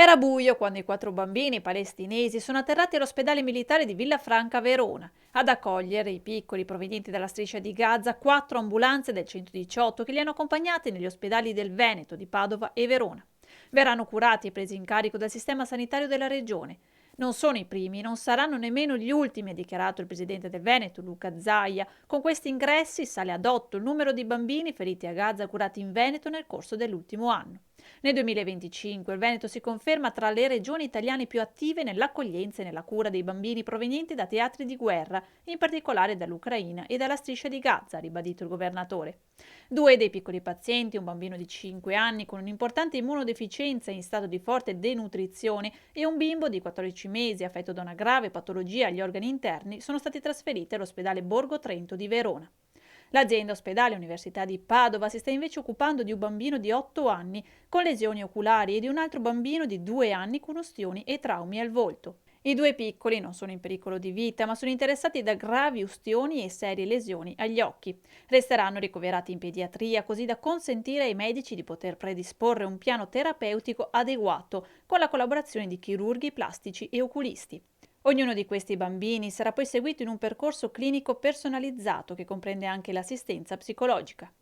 Era buio quando i 4 bambini palestinesi sono atterrati all'ospedale militare di Villafranca a Verona. Ad accogliere i piccoli provenienti dalla striscia di Gaza 4 ambulanze del 118 che li hanno accompagnati negli ospedali del Veneto, di Padova e Verona. Verranno curati e presi in carico dal sistema sanitario della regione. Non sono i primi, non saranno nemmeno gli ultimi, ha dichiarato il presidente del Veneto, Luca Zaia. Con questi ingressi sale ad 8 il numero di bambini feriti a Gaza curati in Veneto nel corso dell'ultimo anno. Nel 2025 il Veneto si conferma tra le regioni italiane più attive nell'accoglienza e nella cura dei bambini provenienti da teatri di guerra, in particolare dall'Ucraina e dalla striscia di Gaza, ha ribadito il governatore. 2 dei piccoli pazienti, un bambino di 5 anni con un'importante immunodeficienza in stato di forte denutrizione e un bimbo di 14 mesi affetto da una grave patologia agli organi interni, sono stati trasferiti all'ospedale Borgo Trento di Verona. L'azienda ospedale Università di Padova si sta invece occupando di un bambino di 8 anni con lesioni oculari e di un altro bambino di 2 anni con ustioni e traumi al volto. I 2 piccoli non sono in pericolo di vita, ma sono interessati da gravi ustioni e serie lesioni agli occhi. Resteranno ricoverati in pediatria così da consentire ai medici di poter predisporre un piano terapeutico adeguato con la collaborazione di chirurghi plastici e oculisti. Ognuno di questi bambini sarà poi seguito in un percorso clinico personalizzato che comprende anche l'assistenza psicologica.